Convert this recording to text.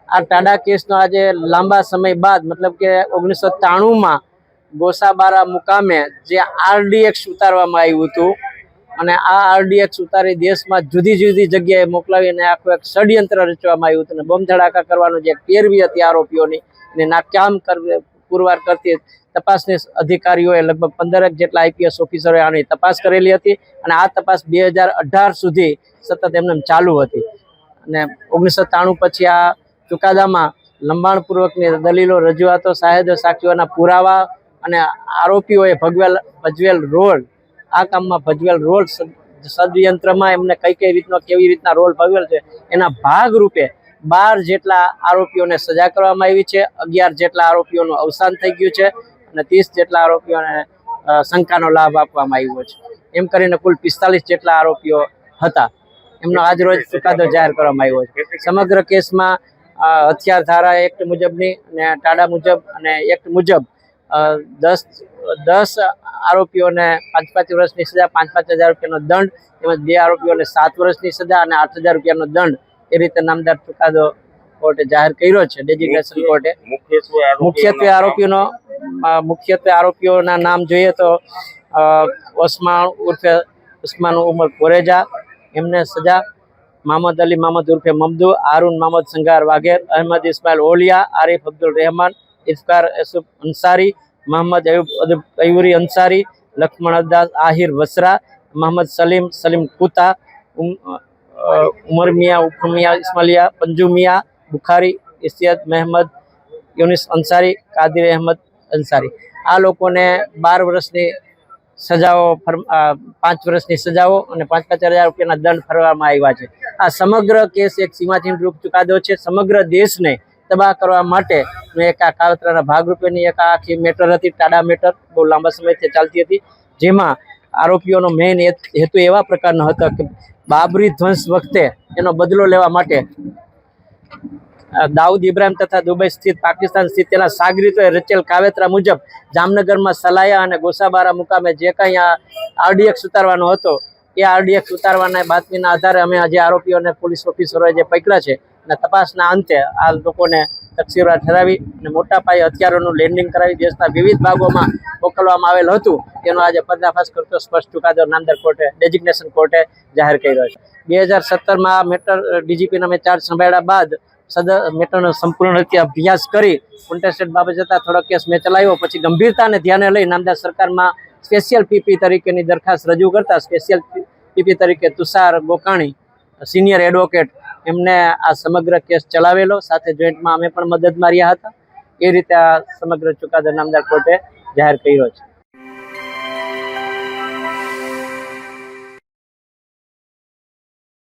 આ ટાડા કેસનો આજે લાંબા સમય બાદ મતલબ કે 1993માં ગોસાબારા મુકામે જે આરડીએક્સ ઉતારવામાં આવ્યું હતું અને આ આરડીએક્સ ઉતારી દેશમાં જુદી જુદી જગ્યાએ મોકલાવીને આખું એક ષડયંત્ર રચવામાં આવ્યું હતું અને બોમ્બ ધડાકા કરવાનું જે પેરવી હતી આરોપીઓની અને નાકામ પુરવાર કરતી તપાસની અધિકારીઓએ લગભગ 15 જેટલા આઈપીએસ ઓફિસરોએ આની તપાસ કરેલી હતી અને આ તપાસ 2018 સુધી સતત એમને ચાલુ હતી અને 1993 પછી આ ચુકાદામાં લંબાણપૂર્વકની દલીલો, રજૂઆતો, સાહેદો, સાક્ષીઓના પુરાવા અને આરોપીઓએ ભજવેલ રોલ, આ કામમાં ભજવેલ રોલ, ષડયંત્રમાં એમને કઈ રીતનો કેવી રીતના રોલ ભજવેલ છે એના ભાગરૂપે 12 જેટલા આરોપીઓને સજા કરવામાં આવી છે, 11 જેટલા આરોપીઓનું અવસાન થઈ ગયું છે અને 30 જેટલા આરોપીઓને શંકાનો લાભ આપવામાં આવ્યો છે. એમ કરીને કુલ 45 જેટલા આરોપીઓ હતા. એમનો આજ રોજ ચુકાદો જાહેર કરવામાં આવ્યો છે. સમગ્ર કેસમાં હથિયાર ધારા એક્ટ મુજબની અને ટાડા મુજબ અને એક્ટ મુજબ 10 આરોપીઓને 5-5 વર્ષની સજા, 5,000 રૂપિયાનો દંડ, તેમજ 2 આરોપીઓને 7 વર્ષની સજા અને 8,000 રૂપિયાનો દંડ એ રીતે નામદાર ચુકાદો કોર્ટે જાહેર કર્યો છે. ડેઝિગ્નેશન કોર્ટે મુખ્યત્વે આરોપીઓના નામ જોઈએ તો ઓસમાન ઉર્ફે ઉસ્માન ઉમર કોરેજા, એમને સજા, મોહમ્મદ અલી મોહમ્મદ ઉર્ફે મમદુ, હારૂન મોહમ્મદ સંગાર વાઘેર, અહેમદ ઇસ્માઇલ ઓલિયા, આરિફ અબ્દુલ રહેમાન, ઇફકાર એસુફ અંસારી, મોહમ્મદ અયુરી અંસારી, લક્ષ્મણ અબ્દાસ આહિર વસરા, મોહમ્મદ સલીમ કુતા, ઉમર મિયા, ઉફર મિયા ઇસ્માલિયા, પંજુ મિયા બુખારી, ઇસ્તિયાદ મહેમદ યુનિસ અંસારી, કાદિર અહેમદ અંસારી, આ લોકોને 12 વર્ષની સજાઓ, 5 વર્ષની સજાઓ અને 5,000 રૂપિયાના દંડ ફરવામાં આવ્યા છે. આ સમગ્ર કેસ એક સીમાચિહ્ન રૂપ ચુકાદો છે. સમગ્ર દેશને તબાહ કરવા માટે એક આ કાવતરાના ભાગરૂપેની એક આખી મેટર હતી. ટાડા મેટર બહુ લાંબા સમયથી ચાલતી હતી, જેમાં આરોપીઓનો મેઇન હેતુ એવા પ્રકારનો હતો કે બાબરી ધ્વંસ વખતે એનો બદલો લેવા માટે દાઉદ ઇબ્રાહિમ તથા દુબઈ સ્થિત પાકિસ્તાન સ્થિત તેના સાગરીતોએ રચેલ કાવતરા મુજબ જામનગરમાં સલાયા અને ગોસાબારા મુકામે જે કંઈ આ આરડીએક્સ ઉતારવાનો હતો એ આરડીએક્સ ઉતારવાના બાતમીના આધારે અમે આજે આરોપીઓને પોલીસ ઓફિસરોએ જે પકડ્યા છે અને તપાસના અંતે આ લોકોને તકસીરવાર ઠરાવી અને મોટા પાયે હથિયારોનું લેન્ડિંગ કરાવી દેશના વિવિધ ભાગોમાં મોકલવામાં આવેલ હતું તેનો આજે પર્દાફાશ કરતો સ્પષ્ટ ચુકાદો નામદાર કોર્ટે, ડેઝિગ્નેશન કોર્ટે જાહેર કર્યો છે. 2017માં આ મેટર ડીજીપીના મેં ચાર્જ સંભાળ્યા બાદ મેટરનો સંપૂર્ણ રીતે અભ્યાસ કરી કોન્ટેસ્ટેડ બાબત જતાં થોડો કેસ મેં ચલાવ્યો. પછી ગંભીરતાને ધ્યાને લઈ નામદાર સરકારમાં સ્પેશિયલ પીપી તરીકેની દરખાસ્ત રજૂ કરતા સ્પેશિયલ પીપી તરીકે તુષાર ગોકાણી, સિનિયર એડવોકેટ, એમને આ સમગ્ર કેસ ચલાવેલો. સાથે જોઈન્ટમાં અમે પણ મદદમાં રહ્યા હતા. એ રીતે આ સમગ્ર ચુકાદો નામદાર કોર્ટે જાહેર કર્યો છે.